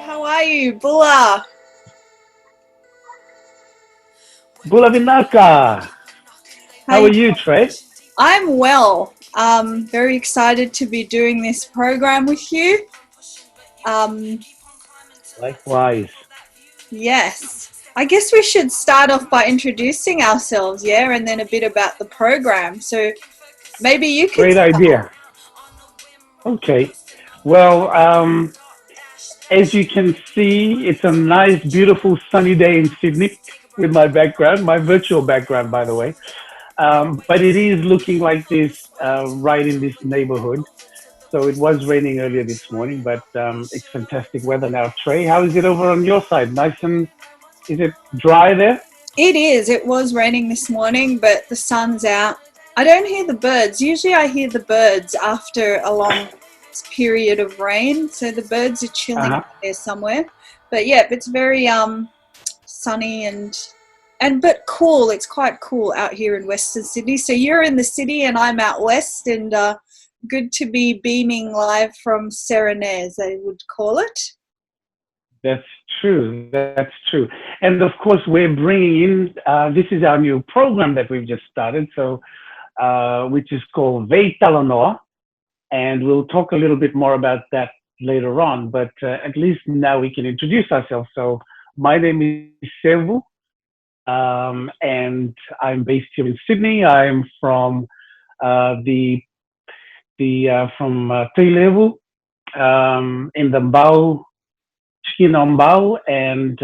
How are you, Bula? Bulavinaka. How How you are you, doing? Trey? I'm well. Very excited to be doing this program with you. Um, Likewise. yes. I guess we should start off by introducing ourselves, yeah, and then a bit about the program. So maybe you can Great start. idea. Okay. Well, as you can see, it's a nice, beautiful, sunny day in Sydney with my background, my virtual background, by the way. But it is looking like this right in this neighborhood. So it was raining earlier this morning, but it's fantastic weather now. Trey, how is it over on your side? Nice and is it dry there? It is. It was raining this morning, but the sun's out. I don't hear the birds. Usually I hear the birds after a long period of rain. So the birds are Uh chilling huh. out there somewhere. But yeah, it's very sunny and but cool. It's quite cool out here in Western Sydney. So you're in the city and I'm out west, and good to be beaming live from Serenez, they would call it. That's true. That's true. And of course, we're bringing in, this is our new program that we've just started, so which is called VeiTalanoa. And we'll talk a little bit more about that later on. But at least now we can introduce ourselves. So my name is Sevu, and I'm based here in Sydney. I'm from the from Trey Sevu, in the Mbao Mbao, and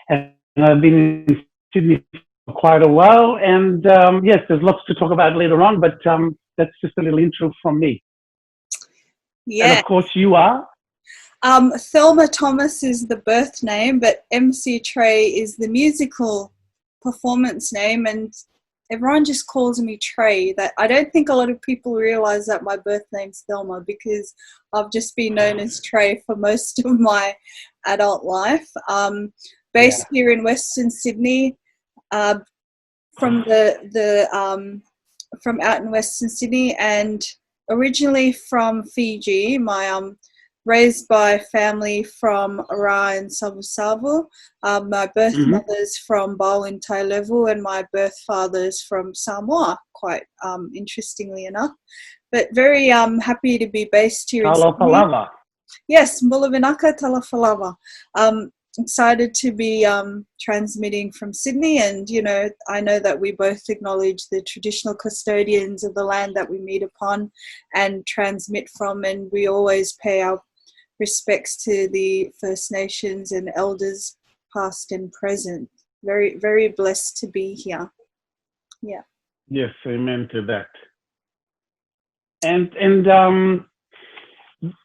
I've been in Sydney for quite a while. And yes, there's lots to talk about later on, but that's just a little intro from me. And Yeah. of course, you are. Thelma Thomas is the birth name, but MC Trey is the musical performance name, and everyone just calls me Trey. That I don't think a lot of people realize that my birth name's Thelma, because I've just been known as Trey for most of my adult life. Yeah. Based here in Western Sydney, uh, from the from out in Western Sydney, and originally from Fiji. My raised by family from Ara and Savu Savu. My birth Hmm. mother's from Bowen Tailevu, and my birth father's from Samoa, quite interestingly enough. But very happy to be based here in Sydney. Talapalava. Yes, Mulavinaka Talafalava. Excited to be transmitting from Sydney, and I know that we both acknowledge the traditional custodians of the land that we meet upon and transmit from, and we always pay our respects to the First Nations and elders past and present. Very, very blessed to be here. Yeah. Yes, amen to that. And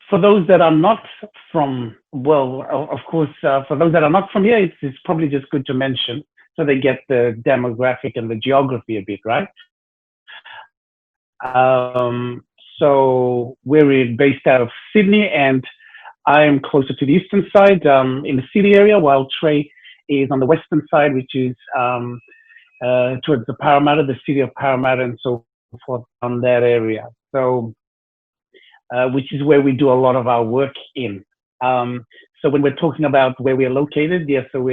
for those that are not from, well, of course, for those that are not from here, it's probably just good to mention so they get the demographic and the geography a bit, right? So we're based out of Sydney, and I'm closer to the eastern side, in the city area, while Trey is on the western side, which is towards the Parramatta, the city of Parramatta, and so forth on that area. So, which is where we do a lot of our work in. So when we're talking about where we're located, yes, so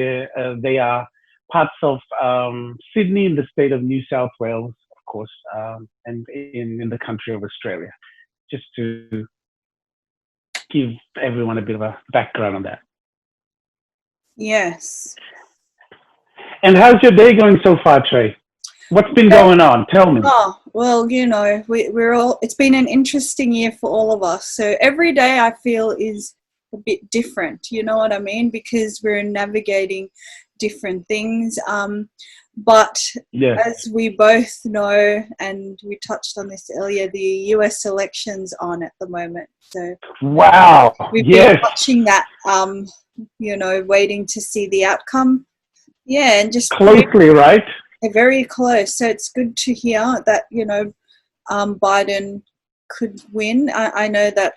they are parts of Sydney in the state of New South Wales, of course, and in the country of Australia, just to give everyone a bit of a background on that. Yes. And how's your day going so far, Trey? What's been going on? Tell me. Oh, well, we're all, it's been an interesting year for all of us. So every day I feel is a bit different, you know what I mean? Because we're navigating different things. But Yes. as we both know, and we touched on this earlier, the US election's on at the moment. So Wow. we've been Yes. watching that, waiting to see the outcome. Yeah, and just Closely, right? very close. So it's good to hear that, Biden could win. I know that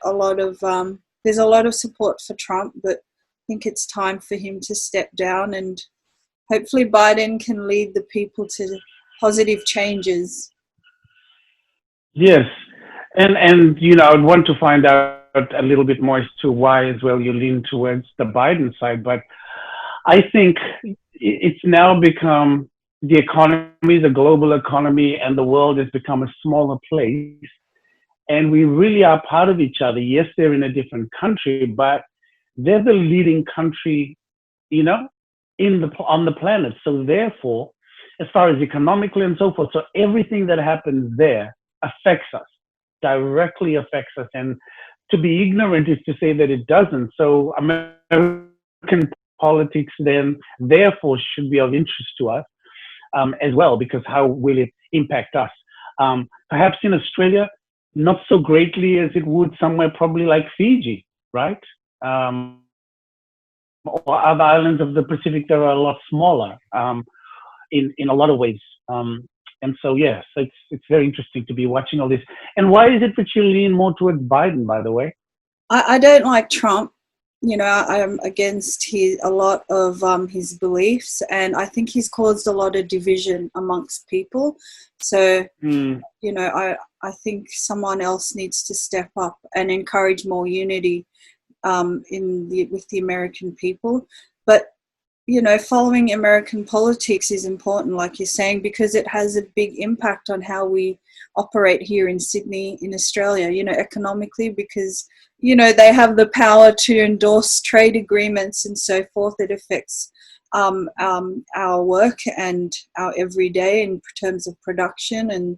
there's a lot of support for Trump, but I think it's time for him to step down and hopefully Biden can lead the people to positive changes. Yes, and I'd want to find out a little bit more as to why as well you lean towards the Biden side, but I think it's now become the economy, the global economy, and the world has become a smaller place, and we really are part of each other. Yes, they're in a different country, but they're the leading country, you know, on the planet. So therefore, as far as economically and so forth, so everything that happens there affects us, directly affects us. And to be ignorant is to say that it doesn't. So American politics then therefore should be of interest to us as well, because how will it impact us? Perhaps in Australia, not so greatly as it would somewhere probably like Fiji, right? Or other islands of the Pacific that are a lot smaller in a lot of ways. And so, yes, it's very interesting to be watching all this. And why is it that you lean more towards Biden, by the way? I don't like Trump. I'm against a lot of his beliefs, and I think he's caused a lot of division amongst people. So, I think someone else needs to step up and encourage more unity with the American people. But following American politics is important, like you're saying, because it has a big impact on how we operate here in Sydney, in Australia, economically, because, they have the power to endorse trade agreements and so forth. It affects our work and our everyday in terms of production and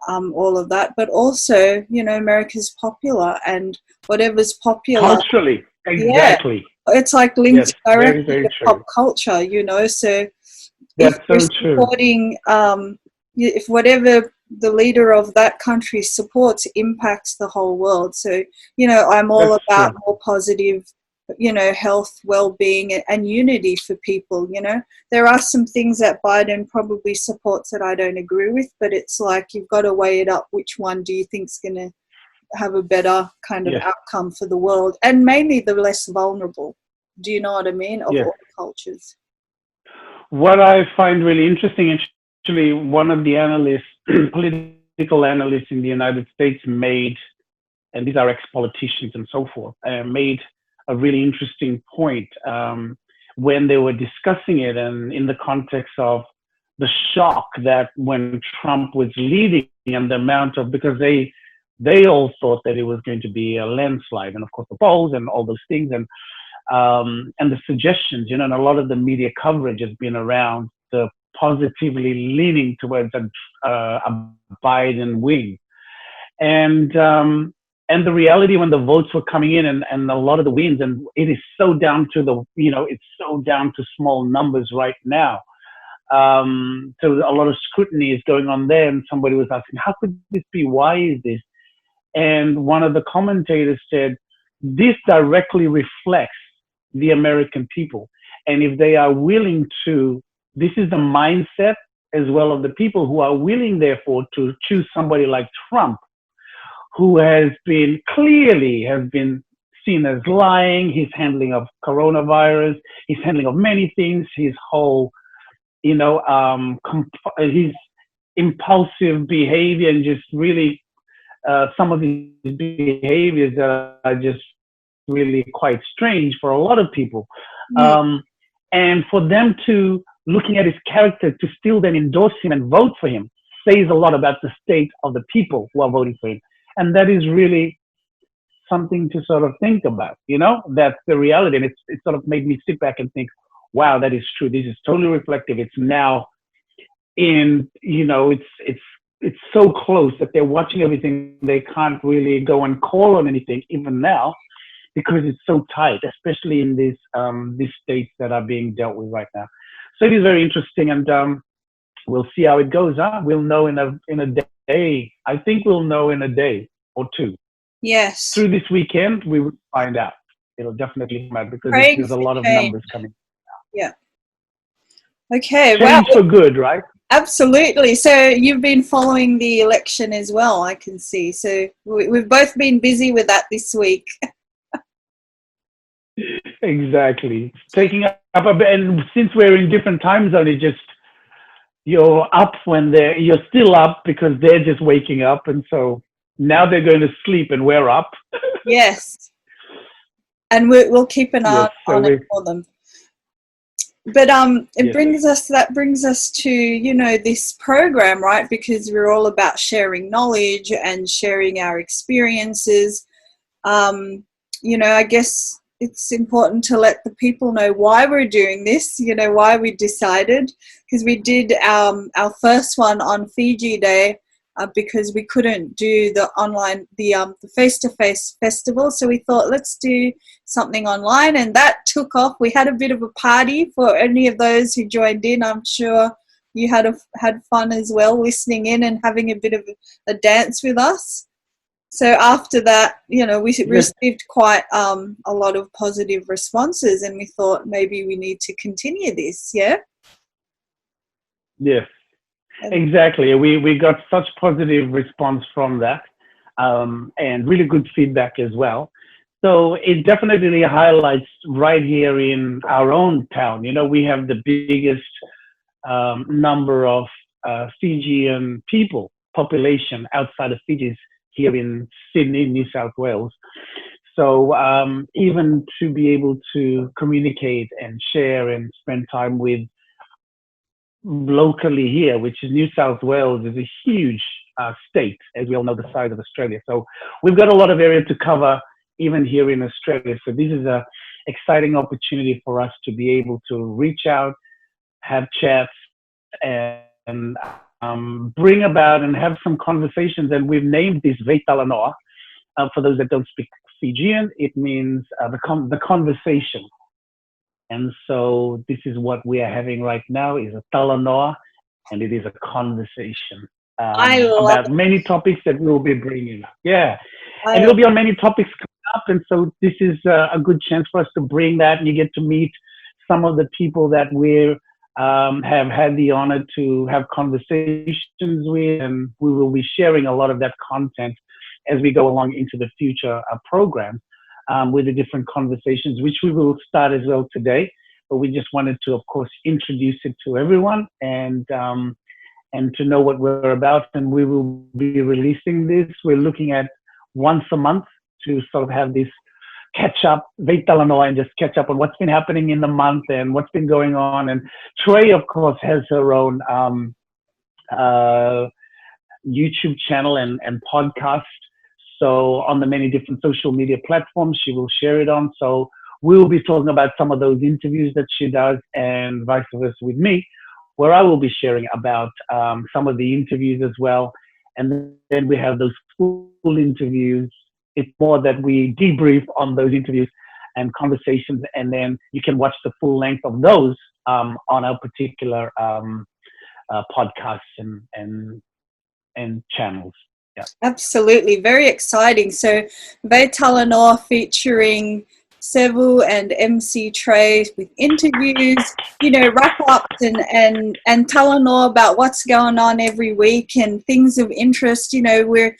all of that. But also, America's popular, and whatever's popular. Culturally, exactly. Yeah, it's like linked directly very to true. pop culture, so that's if you're so true. supporting, if whatever the leader of that country supports impacts the whole world. So, I'm all That's about true. more positive, health, well-being and unity for people. There are some things that Biden probably supports that I don't agree with, but it's like you've got to weigh it up. Which one do you think's going to have a better kind of outcome for the world, and mainly the less vulnerable? Do you know what I mean? Of all cultures. What I find really interesting, actually, one of the analysts, political analysts in the United States made, and these are ex-politicians and so forth, made a really interesting point when they were discussing it, and in the context of the shock that when Trump was leading and the amount of, because they all thought that it was going to be a landslide, and of course the polls and all those things, and the suggestions, and a lot of the media coverage has been around the positively leaning towards a Biden win, and the reality when the votes were coming in, and a lot of the wins, and it is so down to it's so down to small numbers right now. So a lot of scrutiny is going on there, and somebody was asking, how could this be? Why is this? And one of the commentators said, this directly reflects the American people. And if they are willing to, this is the mindset as well of the people who are willing, therefore, to choose somebody like Trump, who has been seen as lying, his handling of coronavirus, his handling of many things, his whole, his impulsive behavior, and just really some of his behaviors that are just really quite strange for a lot of people. And for them to, looking at his character, to still then endorse him and vote for him, says a lot about the state of the people who are voting for him. And that is really something to sort of think about, that's the reality. And it sort of made me sit back and think, wow, that is true. This is totally reflective. It's now it's so close that they're watching everything. They can't really go and call on anything even now, because it's so tight, especially in these states that are being dealt with right now. So it is very interesting, and we'll see how it goes. We'll know in a day. I think we'll know in a day or two. Yes. Through this weekend, we will find out. It'll definitely come out, because there's a lot of numbers coming out. Yeah. Okay. Change for good, right? Absolutely. So you've been following the election as well, I can see. So we've both been busy with that this week. Exactly. Taking And since we're in different time zones, it just you're up when you're still up because they're just waking up, and so now they're going to sleep and we're up. Yes, and we'll keep an eye Yes, so on it for them. But yes, that brings us to, you know, this program, right? Because we're all about sharing knowledge and sharing our experiences. You know, I guess it's important to let the people know why we're doing this, you know, why we decided, because we did our first one on Fiji Day because we couldn't do the online, the face-to-face festival. So we thought, let's do something online, and that took off. We had a bit of a party for any of those who joined in. I'm sure you had fun as well, listening in and having a bit of a dance with us. So after that, you know, we yes, received quite a lot of positive responses, and we thought maybe we need to continue this. Yeah. yes. Exactly. We got such positive response from that, and really good feedback as well. So it definitely highlights right here in our own town. You know, we have the biggest number of Fijian people population outside of Fiji is here in Sydney, New South Wales. So even to be able to communicate and share and spend time with locally here, which is New South Wales, is a huge state, as we all know, the size of Australia. So we've got a lot of area to cover, even here in Australia. So this is a exciting opportunity for us to be able to reach out, have chats, and bring about and have some conversations. And we've named this VeiTalanoa. For those that don't speak Fijian, it means the conversation. And so this is what we are having right now is a talanoa, and it is a conversation I love about many topics that we'll be bringing up. Yeah, and I it'll be on many topics coming up. And so this is a good chance for us to bring that, and you get to meet some of the people that we have had the honor to have conversations with, and we will be sharing a lot of that content as we go along into the future programs with the different conversations, which we will start as well today. But we just wanted to, of course, introduce it to everyone and to know what we're about. And we will be releasing this. We're looking at once a month to sort of have this catch up, VeiTalanoa, and just catch up on what's been happening in the month and what's been going on. And Trey, of course, has her own YouTube channel and podcast. So on the many different social media platforms, she will share it on. So we'll be talking about some of those interviews that she does, and vice versa with me, where I will be sharing about some of the interviews as well. And then we have those full interviews. It's more that we debrief on those interviews and conversations, and then you can watch the full length of those on our particular podcasts and channels. Yeah. Absolutely, very exciting. So VeiTalanoa featuring Sevu and MC Trey with interviews, you know, wrap ups and Talanoa about what's going on every week and things of interest. You know, we're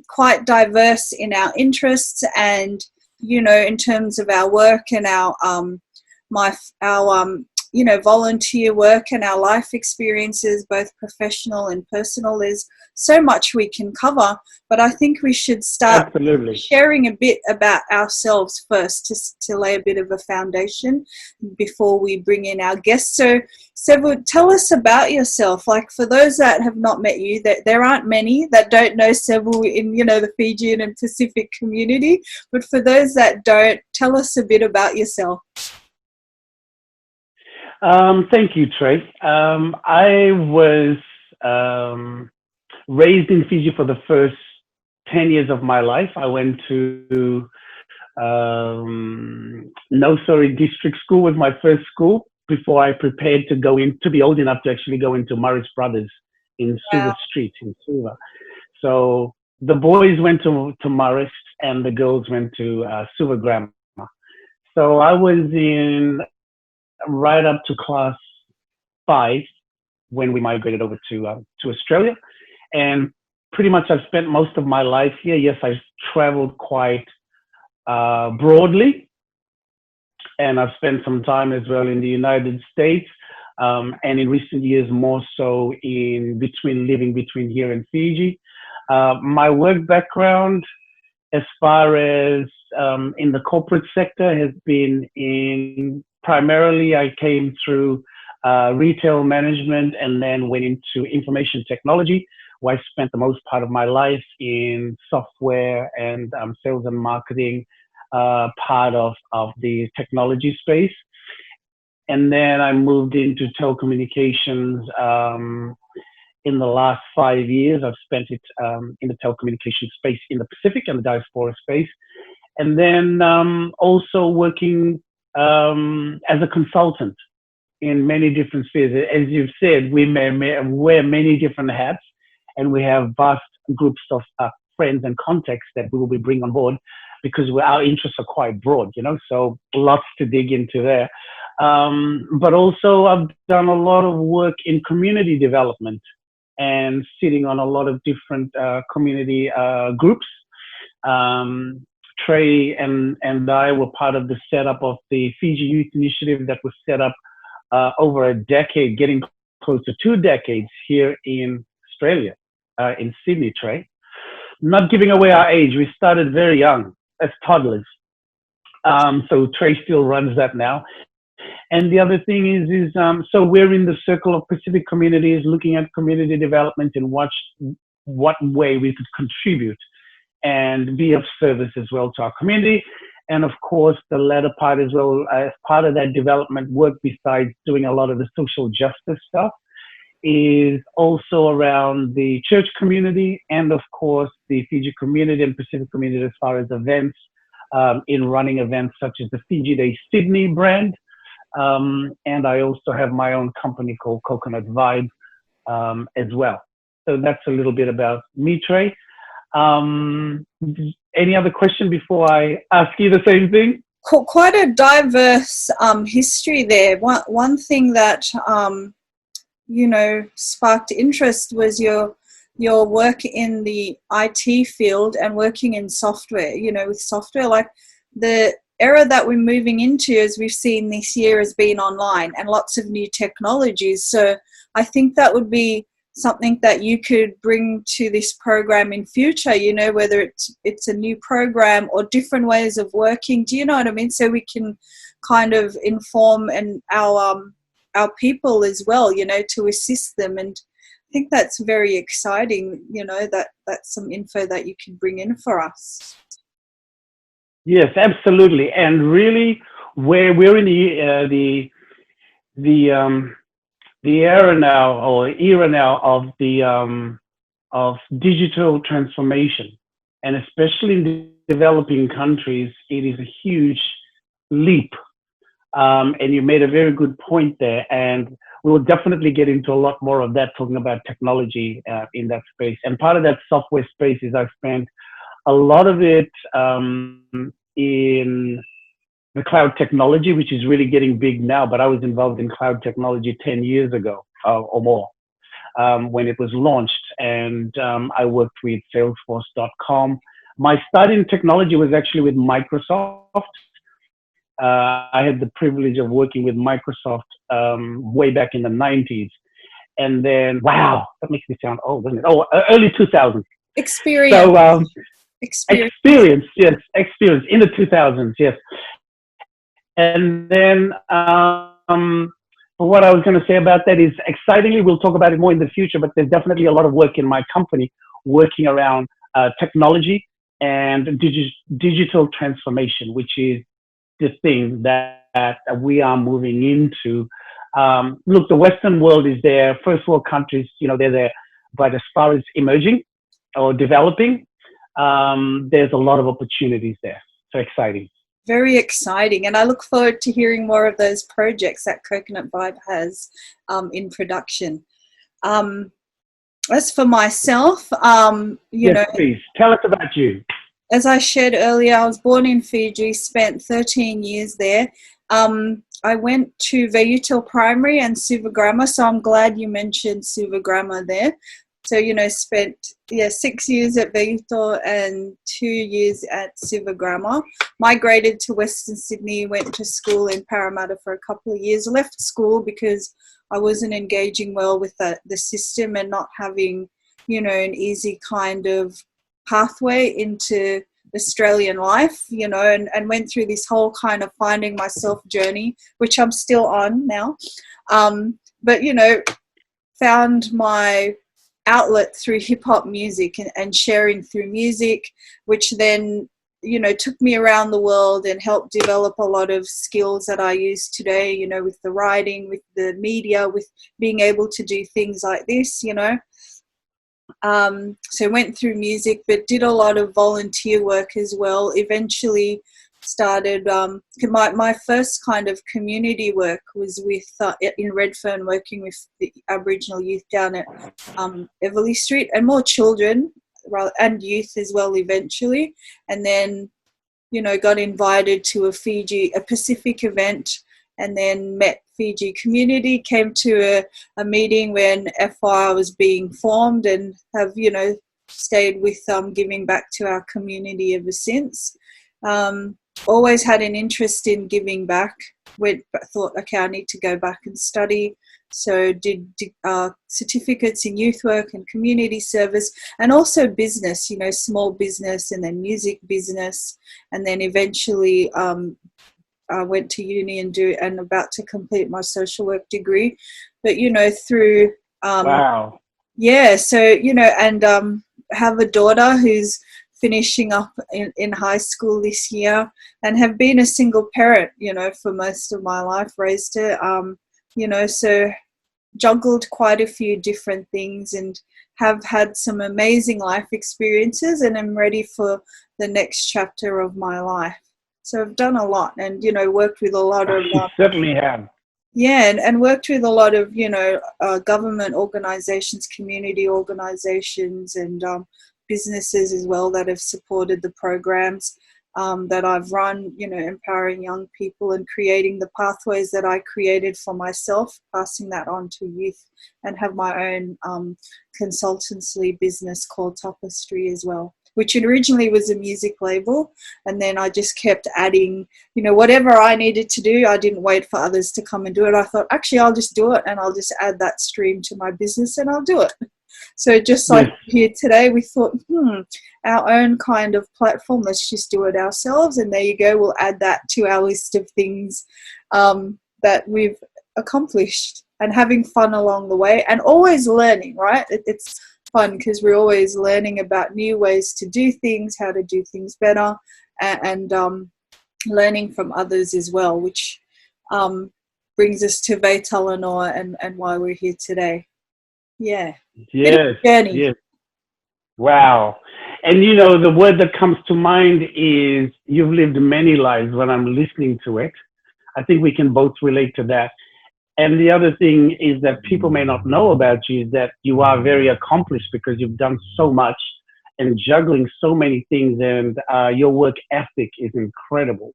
quite diverse in our interests, and you know, in terms of our work and our you know, volunteer work and our life experiences, both professional and personal. There's so much we can cover, but I think we should start Absolutely. sharing a bit about ourselves first to lay a bit of a foundation before we bring in our guests. So Sevu, tell us about yourself. Like, for those that have not met you, that there aren't many that don't know Sevu in, you know, the Fijian and Pacific community, but for those that don't, tell us a bit about yourself. Thank you, Trey. I was raised in Fiji for the first 10 years of my life. I went to Nosori District School was my first school before I prepared to go in, to be old enough to actually go into Morris Brothers in Suva Street in Suva. So the boys went to Morris and the girls went to Suva Grammar. So I was in right up to class 5 when we migrated over to Australia, and pretty much I've spent most of my life here. Yes, I've traveled quite broadly, and I've spent some time as well in the United States, and in recent years more so living between here and Fiji. My work background, as far as in the corporate sector, has been in primarily I came through retail management and then went into information technology, where I spent the most part of my life in software and sales and marketing part of the technology space. And then I moved into telecommunications in the last 5 years. I've spent it in the telecommunications space in the Pacific and the diaspora space. And then also working as a consultant in many different spheres. As you've said, we may wear many different hats, and we have vast groups of friends and contacts that we will be bringing on board, because our interests are quite broad, so lots to dig into there. But also I've done a lot of work in community development and sitting on a lot of different community groups. Trey and I were part of the setup of the Fiji Youth Initiative that was set up over a decade, getting close to 2 decades here in Australia, in Sydney, Trey. Not giving away our age, we started very young as toddlers. So Trey still runs that now. And the other thing is so we're in the circle of Pacific communities, looking at community development and what way we could contribute and be of service as well to our community. And of course, the latter part as well, as part of that development work, besides doing a lot of the social justice stuff, is also around the church community and of course the Fiji community and Pacific community as far as events, in running events such as the Fiji Day Sydney brand. And I also have my own company called Coconut Vibe as well. So that's a little bit about me, Trey. Any other question before I ask you the same thing? Quite a diverse history there. One thing that sparked interest was your work in the IT field and working in software. With software, like the era that we're moving into, as we've seen this year, has been online and lots of new technologies. So I think that would be something that you could bring to this program in future, whether it's a new program or different ways of working. Do you know what I mean? So we can kind of inform and our people as well, to assist them. And I think that's very exciting, that's some info that you can bring in for us. Yes, absolutely. And really, where we're in the era now of digital transformation, and especially in the developing countries, it is a huge leap. And you made a very good point there, and we will definitely get into a lot more of that, talking about technology in that space. And part of that software space is I spent a lot of it in the cloud technology, which is really getting big now, but I was involved in cloud technology 10 years ago or more when it was launched. And I worked with Salesforce.com. My start in technology was actually with Microsoft. I had the privilege of working with Microsoft way back in the 90s. And then, wow, that makes me sound old, doesn't it? Oh, early 2000s. Experience. So, experience in the 2000s, yes. And then what I was going to say about that is, excitingly, we'll talk about it more in the future, but there's definitely a lot of work in my company working around technology and digital transformation, which is the thing that we are moving into. Look, the Western world is there, first world countries, they're there, but as far as emerging or developing, there's a lot of opportunities there. So exciting. Very exciting. And I look forward to hearing more of those projects that Coconut Vibe has in production. As for myself, yes, please tell us about you. As I shared earlier, I was born in Fiji, spent 13 years there. I went to VeiTalanoa Primary and Suva Grammar, so I'm glad you mentioned Suva Grammar there. So, spent 6 years at VeiTalanoa and 2 years at Siva Grammar. Migrated to Western Sydney, went to school in Parramatta for a couple of years. Left school because I wasn't engaging well with the system and not having, an easy kind of pathway into Australian life, and went through this whole kind of finding myself journey, which I'm still on now. But, found my outlet through hip hop music and sharing through music, which then, took me around the world and helped develop a lot of skills that I use today, with the writing, with the media, with being able to do things like this, So went through music, but did a lot of volunteer work as well. Eventually started, my first kind of community work was with in Redfern, working with the Aboriginal youth down at Everleigh Street, and more children and youth as well eventually. And then, got invited to a Pacific event, and then met Fiji community, came to a meeting when FI was being formed, and have, stayed with giving back to our community ever since. Always had an interest in giving back. Thought, okay, I need to go back and study. So did certificates in youth work and community service, and also business, small business, and then music business. And then eventually I went to uni and about to complete my social work degree. But, through... Wow. Yeah, so, and have a daughter who's finishing up in high school this year, and have been a single parent, for most of my life, raised her, so juggled quite a few different things and have had some amazing life experiences, and I'm ready for the next chapter of my life. So I've done a lot, and, worked with a lot of... You certainly have. Yeah, and worked with a lot of, government organisations, community organisations, and businesses as well that have supported the programs that I've run, empowering young people and creating the pathways that I created for myself, passing that on to youth, and have my own consultancy business called Tapestry as well, which originally was a music label. And then I just kept adding, whatever I needed to do. I didn't wait for others to come and do it. I thought, actually, I'll just do it, and I'll just add that stream to my business, and I'll do it. So just like here today, we thought, our own kind of platform, let's just do it ourselves. And there you go. We'll add that to our list of things that we've accomplished, and having fun along the way, and always learning, right? It's fun because we're always learning about new ways to do things, how to do things better, and learning from others as well, which brings us to VeiTalanoa and why we're here today. Yeah. Yes. Yes. Wow. And the word that comes to mind is you've lived many lives when I'm listening to it. I think we can both relate to that. And the other thing is that people may not know about you is that you are very accomplished because you've done so much and juggling so many things, and your work ethic is incredible,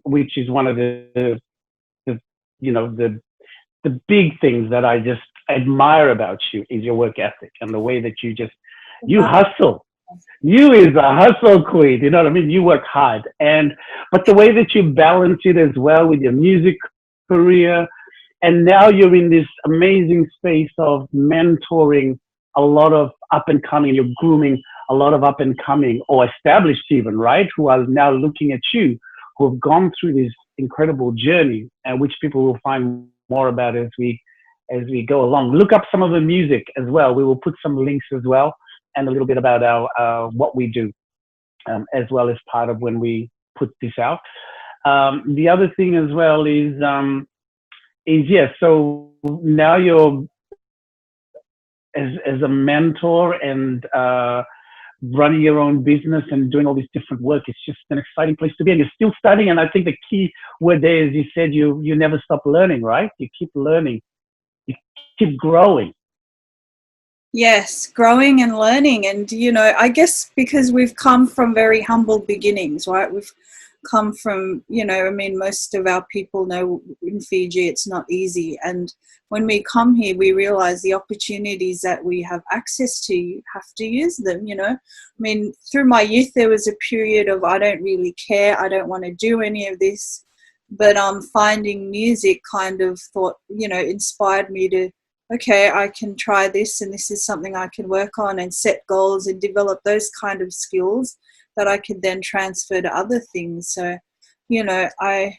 which is one of the big things that I just admire about you is your work ethic and the way that you hustle. You is a hustle queen, you know what I mean? You work hard, but the way that you balance it as well with your music career, and now you're in this amazing space of mentoring a lot of up and coming, you're grooming a lot of up and coming or established even, right, who are now looking at you, who have gone through this incredible journey, and which people will find more about as we go along. Look up some of the music as well. We will put some links as well, and a little bit about our what we do as well as part of when we put this out. The other thing as well is yes. So now you're as a mentor and running your own business and doing all this different work. It's just an exciting place to be, and you're still studying. And I think the key word there is you said you never stop learning, right? You keep learning, you keep growing. Yes, growing and learning. And, I guess because we've come from very humble beginnings, right? We've come from, you know, I mean, most of our people know in Fiji it's not easy. And when we come here, we realize the opportunities that we have access to, you have to use them, you know. I mean, through my youth, there was a period of I don't really care, I don't want to do any of this. But finding music kind of thought, you know, inspired me to, okay, I can try this, and this is something I can work on and set goals and develop those kind of skills that I could then transfer to other things. So, you know, I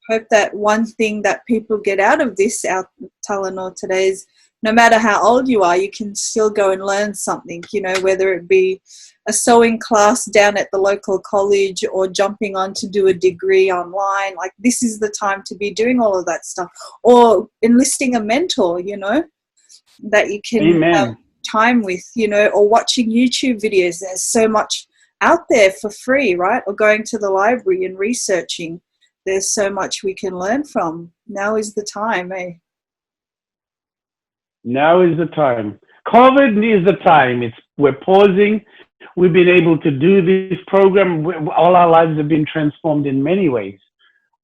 hope that one thing that people get out of this, our Talanoa today, is no matter how old you are, you can still go and learn something, you know, whether it be a sewing class down at the local college or jumping on to do a degree online. Like, this is the time to be doing all of that stuff, or enlisting a mentor, you know, that you can have time with, you know, or watching YouTube videos. There's so much out there for free, right? Or going to the library and researching. There's so much we can learn from. Now is the time, eh? Now is the time. COVID is the time. We're pausing. We've been able to do this program. All our lives have been transformed in many ways.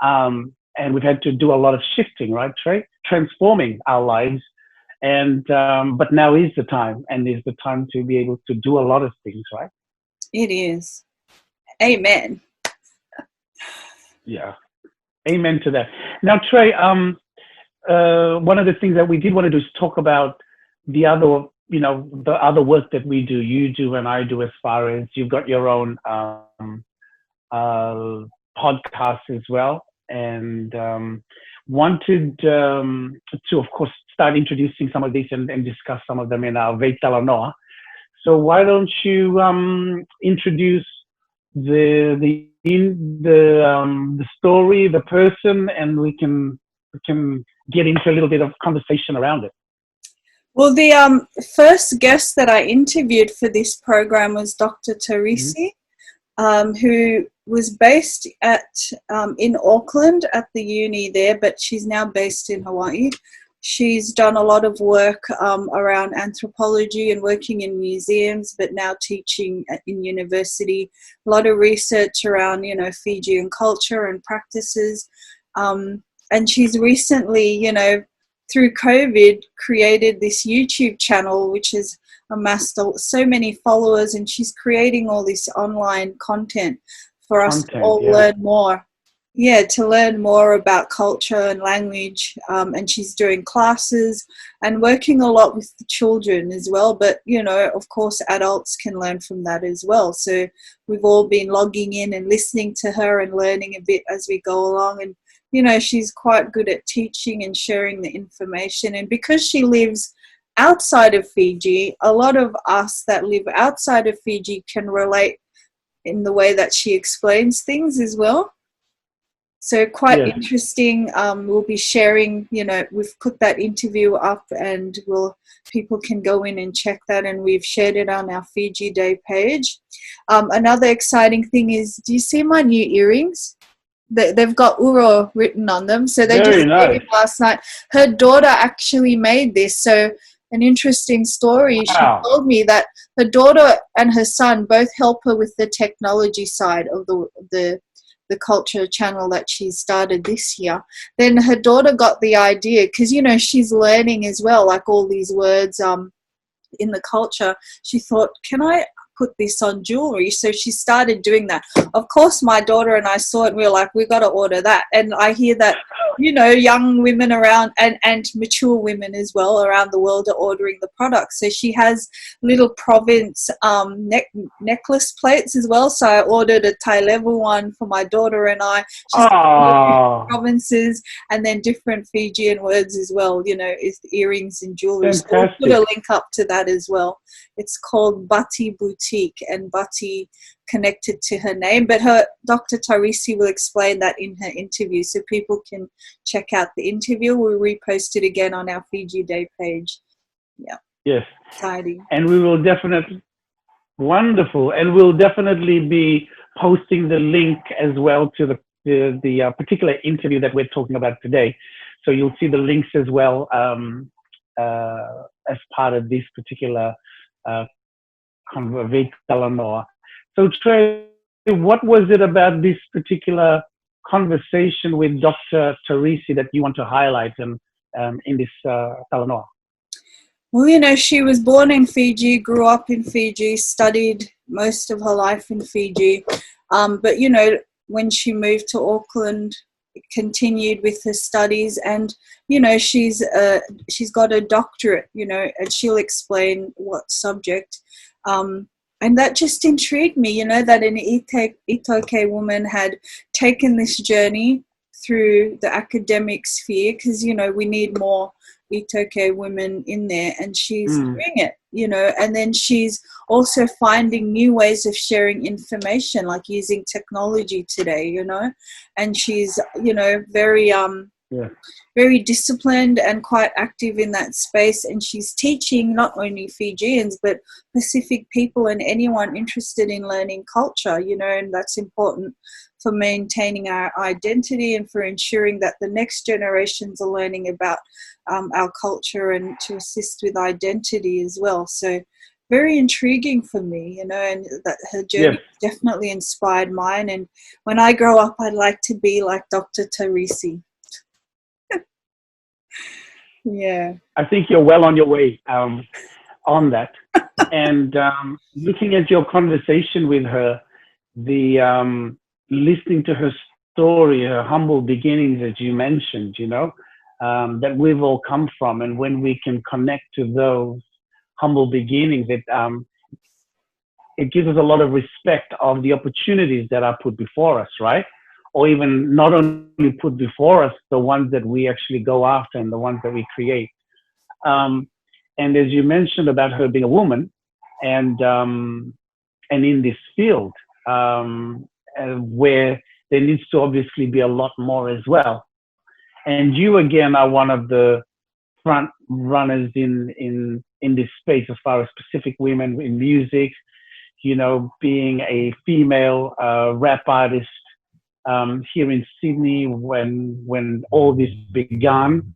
And we've had to do a lot of shifting, right, Trey? Transforming our lives. And but now is the time, and is the time to be able to do a lot of things, right? It is. Amen. Yeah. Amen to that. Now, Trey, one of the things that we did want to do is talk about the other, you know, the other work that we do, you do and I do, as far as you've got your own podcast as well, and wanted to, of course, start introducing some of these and discuss some of them in our VeiTalanoa. So why don't you introduce the story, the person, and we can get into a little bit of conversation around it. Well, the first guest that I interviewed for this program was Dr. Teresi, who was based at in Auckland at the uni there, but she's now based in Hawaii. She's done a lot of work around anthropology and working in museums, but now teaching in university. A lot of research around, you know, Fijian culture and practices. And she's recently, you know, through COVID, created this YouTube channel, which has amassed so many followers, and she's creating all this online content for us to all learn more. Yeah, to learn more about culture and language, and she's doing classes and working a lot with the children as well. But, you know, of course, adults can learn from that as well. So we've all been logging in and listening to her and learning a bit as we go along. And, you know, she's quite good at teaching and sharing the information. And because she lives outside of Fiji, a lot of us that live outside of Fiji can relate in the way that she explains things as well. So quite interesting. We'll be sharing, you know, we've put that interview up, and people can go in and check that, and we've shared it on our Fiji Day page. Another exciting thing is, do you see my new earrings? They've got Uro written on them. So they just made it last night. Her daughter actually made this. So an interesting story. Wow. She told me that her daughter and her son both help her with the technology side of the culture channel that she started this year. Then her daughter got the idea, because, you know, she's learning as well, like all these words in the culture. She thought, can I put this on jewelry? So she started doing that. Of course, my daughter and I saw it, and we were like, we got to order that. And I hear that, you know, young women around and mature women as well around the world are ordering the product. So she has little province necklace plates as well. So I ordered a Tailevu one for my daughter and I. She's got provinces and then different Fijian words as well, you know, is earrings and jewelry. So we'll put a link up to that as well. It's called Bati Boutique, and Bati connected to her name, but her Dr. Teresi will explain that in her interview, so people can check out the interview. We'll repost it again on our Fiji Day page. Yeah. Yes. Exciting. And we will definitely, wonderful, and we'll definitely be posting the link as well to the particular interview that we're talking about today. So you'll see the links as well as part of this particular VeiTalanoa. So Trey, what was it about this particular conversation with Dr. Teresi that you want to highlight in this Talanoa? Well, you know, she was born in Fiji, grew up in Fiji, studied most of her life in Fiji. But, you know, when she moved to Auckland, continued with her studies, and, you know, she's got a doctorate, you know, and she'll explain what subject. And that just intrigued me, you know, that an Itoke woman had taken this journey through the academic sphere, because, you know, we need more Itoke women in there, and she's doing it, you know, and then she's also finding new ways of sharing information, like using technology today, you know, and she's, you know, very disciplined and quite active in that space, and she's teaching not only Fijians but Pacific people and anyone interested in learning culture, you know, and that's important for maintaining our identity and for ensuring that the next generations are learning about our culture and to assist with identity as well. So very intriguing for me, you know, and that her journey definitely inspired mine. And when I grow up, I'd like to be like Dr. Teresi. Yeah. I think you're well on your way on that. And looking at your conversation with her, the listening to her story, her humble beginnings, as you mentioned, you know, that we've all come from. And when we can connect to those humble beginnings, it gives us a lot of respect of the opportunities that are put before us, right? Or even not only put before us, the ones that we actually go after and the ones that we create. And as you mentioned about her being a woman and in this field, where there needs to obviously be a lot more as well. And you again are one of the front runners in this space as far as Pacific women in music, you know, being a female rap artist here in Sydney when all this began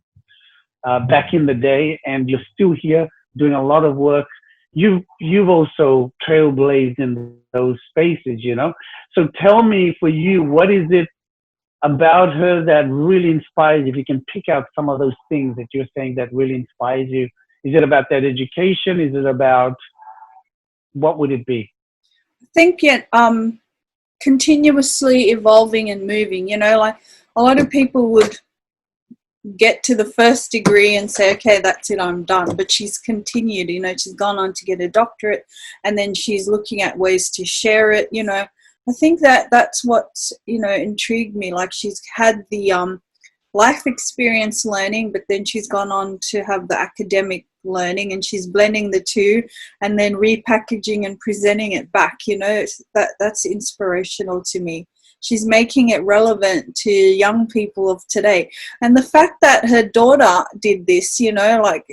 back in the day, and you're still here doing a lot of work. You've also trailblazed in those spaces, you know. So tell me, for you, what is it about her that really inspires you? If you can pick out some of those things that you're saying that really inspires you, is it about that education? Is it about, what would it be? I think continuously evolving and moving, you know, like a lot of people would get to the first degree and say, okay, that's it, I'm done. But she's continued, you know, she's gone on to get a doctorate, and then she's looking at ways to share it, you know. I think that's what, you know, intrigued me. Like, she's had the life experience learning, but then she's gone on to have the academic learning, and she's blending the two and then repackaging and presenting it back, you know. That's inspirational to me. She's making it relevant to young people of today. And the fact that her daughter did this, you know, like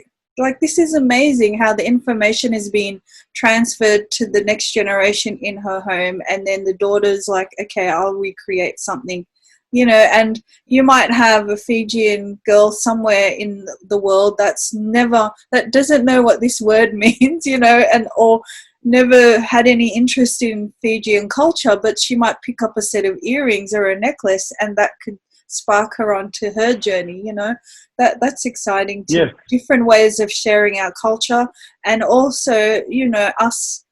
this is amazing how the information is being transferred to the next generation in her home, and then the daughter's like, okay, I'll recreate something, you know. And you might have a Fijian girl somewhere in the world that doesn't know what this word means, you know, or never had any interest in Fijian culture, but she might pick up a set of earrings or a necklace, and that could spark her onto her journey, you know. That's exciting too. Different ways of sharing our culture, and also, you know, us,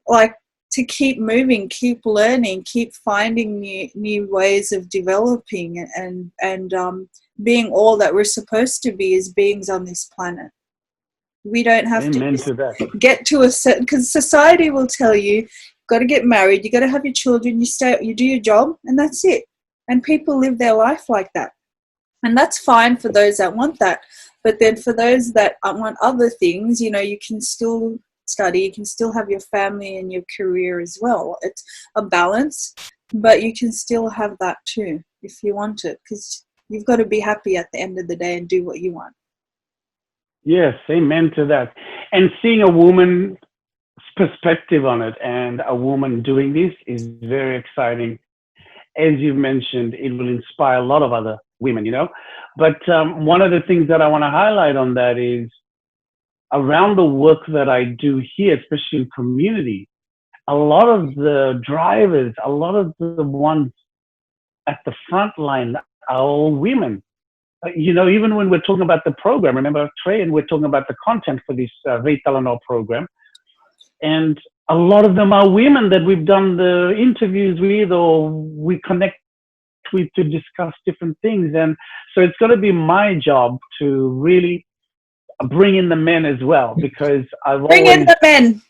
like, to keep moving, keep learning, keep finding new ways of developing and being all that we're supposed to be as beings on this planet. We don't have to get to a certain, because society will tell you, you've got to get married, you got to have your children, you do your job, and that's it. And people live their life like that. And that's fine for those that want that. But then for those that want other things, you know, you can still study, you can still have your family and your career as well. It's a balance, but you can still have that too if you want it, because you've got to be happy at the end of the day and do what you want. Yes, amen to that. And seeing a woman's perspective on it and a woman doing this is very exciting. As you've mentioned, it will inspire a lot of other women, you know. But one of the things that I want to highlight on that is around the work that I do here, especially in community, a lot of the drivers, a lot of the ones at the front line are all women. Even when we're talking about the program, remember, Trey, and we're talking about the content for this VeiTalanoa program, and a lot of them are women that we've done the interviews with or we connect with to discuss different things. And so it's going to be my job to really bring in the men as well, because Bring in the men.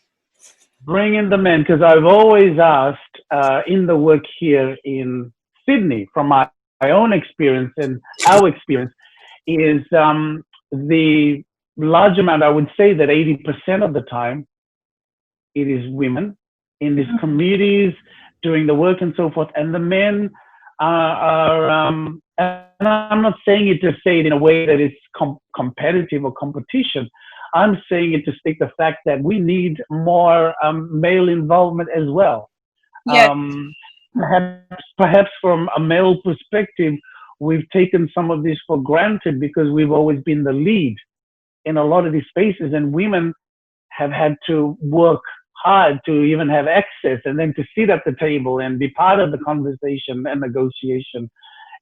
Bring in the men, because I've always asked in the work here in Sydney, from my own experience and our experience, is the large amount, I would say that 80% of the time, it is women in these communities doing the work and so forth. And the men and I'm not saying it to say it in a way that it's competitive or competition. I'm saying it to state the fact that we need more male involvement as well. Yeah. Perhaps from a male perspective, we've taken some of this for granted because we've always been the lead in a lot of these spaces, and women have had to work hard to even have access and then to sit at the table and be part of the conversation and negotiation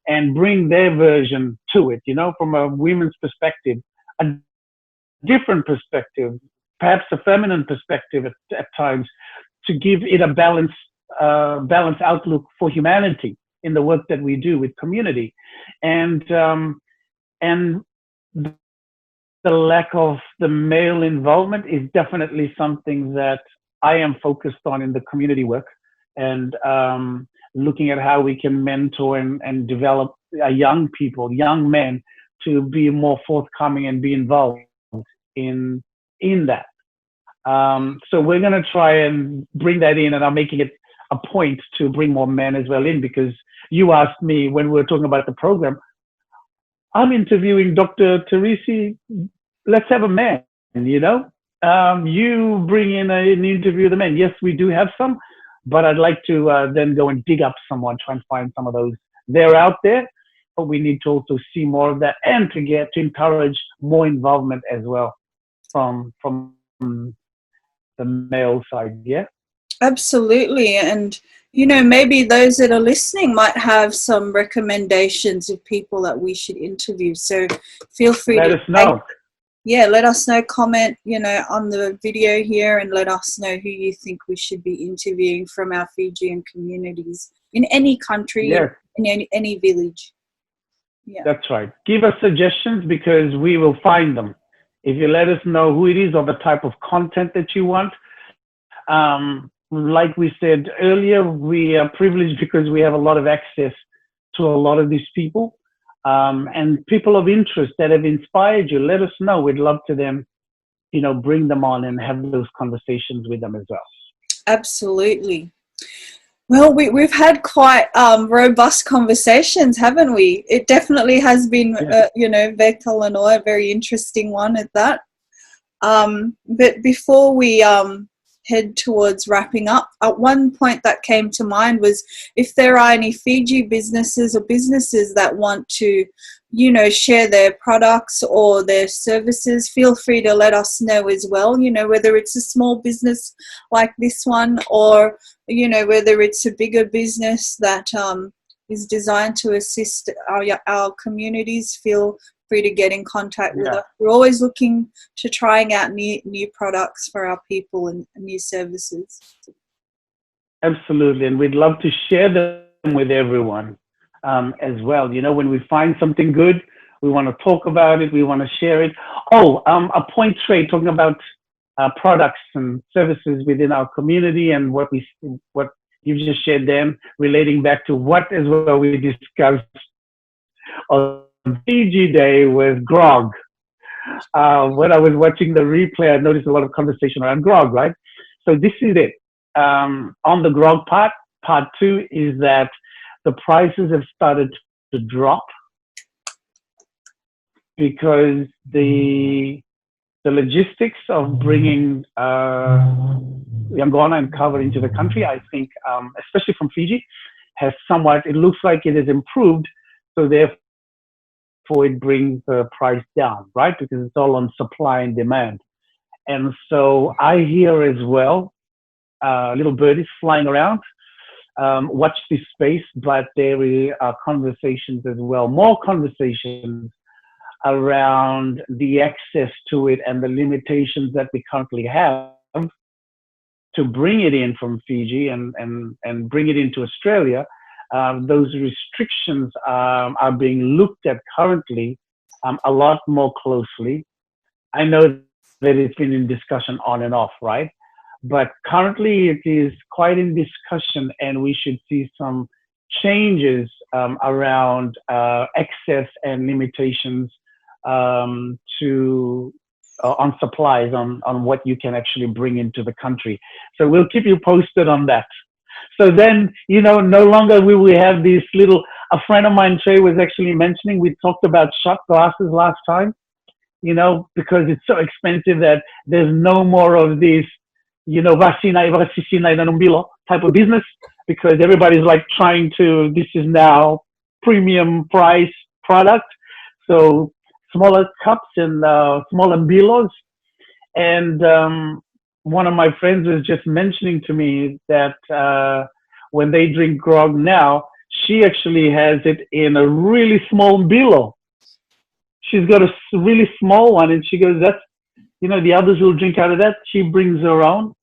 and bring their version to it, from a women's perspective, a different perspective, perhaps a feminine perspective at times, to give it a balanced outlook for humanity in the work that we do with community. And the lack of the male involvement is definitely something that I am focused on in the community work, and looking at how we can mentor and develop young people, young men, to be more forthcoming and be involved in that. So we're going to try and bring that in, and I'm making it a point to bring more men as well in, because you asked me when we were talking about the program, I'm interviewing Dr. Teresi, let's have a man, you bring in an interview of the men. Yes, we do have some, but I'd like to then go and dig up someone, try and find some of those. They're out there, but we need to also see more of that, and to encourage more involvement as well from the male side. Yeah, absolutely. And maybe those that are listening might have some recommendations of people that we should interview, so feel free let to us know. Let us know, comment on the video here, and let us know who you think we should be interviewing from our Fijian communities in any country. Yes. In any village. Yeah, that's right. Give us suggestions, because we will find them. If you let us know who it is or the type of content that you want. Like we said earlier, we are privileged because we have a lot of access to a lot of these people, and people of interest that have inspired you. Let us know. We'd love to then, bring them on and have those conversations with them as well. Absolutely. Well, we've had quite robust conversations, haven't we? It definitely has been, VeiTalanoa, a very interesting one at that. But before we head towards wrapping up, at one point that came to mind was, if there are any Fiji businesses or businesses that want to, share their products or their services, feel free to let us know as well, whether it's a small business like this one, or, whether it's a bigger business that is designed to assist our communities. Feel free to get in contact with us. We're always looking to trying out new products for our people and new services. Absolutely, and we'd love to share them with everyone as well. When we find something good, we want to talk about it, we want to share it. A point, Trey, talking about products and services within our community, and what you've just shared them, relating back to what as well we discussed on Fiji Day with grog. When I was watching the replay, I noticed a lot of conversation around grog, right? So this is it. On the grog part 2 is that the prices have started to drop, because the logistics of bringing Yangona and kava into the country, I think, especially from Fiji, has somewhat, it looks like it has improved. So therefore it brings the price down, right? Because it's all on supply and demand. And so I hear as well little birdies flying around. Watch this space, but there are conversations as well, more conversations around the access to it and the limitations that we currently have to bring it in from Fiji and bring it into Australia. Those restrictions are being looked at currently a lot more closely. I know that it's been in discussion on and off, right? But currently it is quite in discussion, and we should see some changes around access and limitations to on supplies on what you can actually bring into the country. So we'll keep you posted on that. So then, you know, no longer will we have these little, a friend of mine, Trey, was actually mentioning, we talked about shot glasses last time, you know, because it's so expensive that there's no more of this, you know, type of business, because everybody's like trying to, this is now premium price product. So smaller cups and smaller bilos. And one of my friends was just mentioning to me that when they drink grog now, she actually has it in a really small bilo. She's got a really small one, and she goes, that's, you know, the others will drink out of that. She brings her own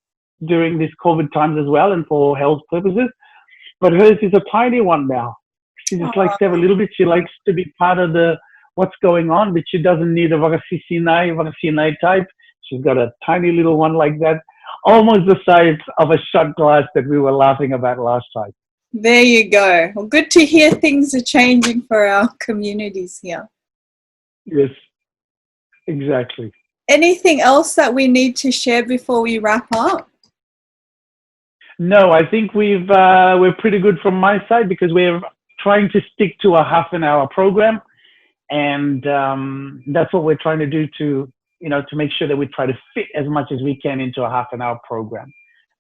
during these COVID times as well, and for health purposes. But hers is a tiny one now. She just likes to have a little bit. She likes to be part of the what's going on, but she doesn't need a vakasinai type. She's got a tiny little one like that, almost the size of a shot glass that we were laughing about last time. There you go. Well, good to hear things are changing for our communities here. Yes, exactly. Anything else that we need to share before we wrap up? No, I think we're pretty good from my side, because we're trying to stick to a half an hour program. And that's what we're trying to do to, you know, to make sure that we try to fit as much as we can into a half an hour program.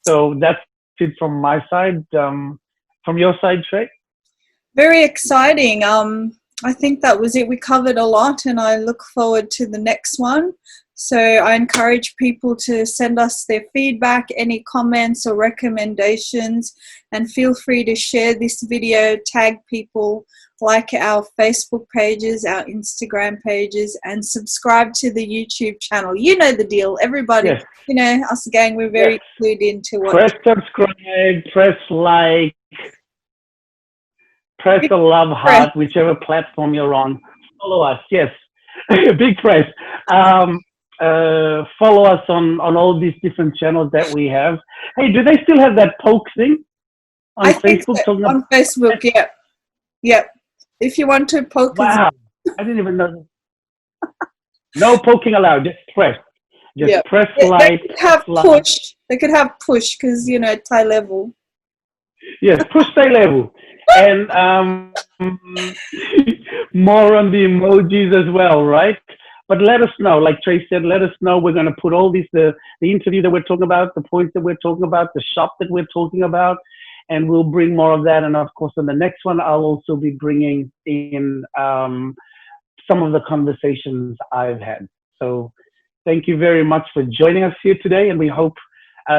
So that's it from my side. From your side, Trey? Very exciting. I think that was it. We covered a lot, and I look forward to the next one. So I encourage people to send us their feedback, any comments or recommendations, and feel free to share this video, tag people, like our Facebook pages, our Instagram pages, and subscribe to the YouTube channel. You know the deal. Everybody, yes. You know, us gang, we're very clued into what. Press subscribe, press like, press the love heart, whichever platform you're on. Follow us, yes. Big press. Follow us on all these different channels that we have. Hey, do they still have that poke thing on Facebook? So. On Facebook, yeah. Yep. If you want to poke us. Wow, I didn't even know. No poking allowed, just press. Just press like. They could have push. They could have push, because, you know, Thai level. Yes, push Thai level. And more on the emojis as well, right? But let us know, like Trey said, let us know. We're going to put all these, the interview that we're talking about, the points that we're talking about, the shop that we're talking about, and we'll bring more of that. And of course, on the next one, I'll also be bringing in some of the conversations I've had. So thank you very much for joining us here today. And we hope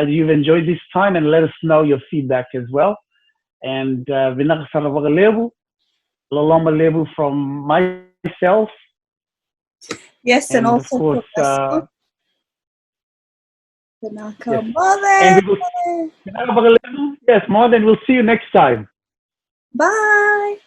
you've enjoyed this time, and let us know your feedback as well. And Loloma Lebu from myself. Yes, and also of course, yes, more than we'll see you next time. Bye.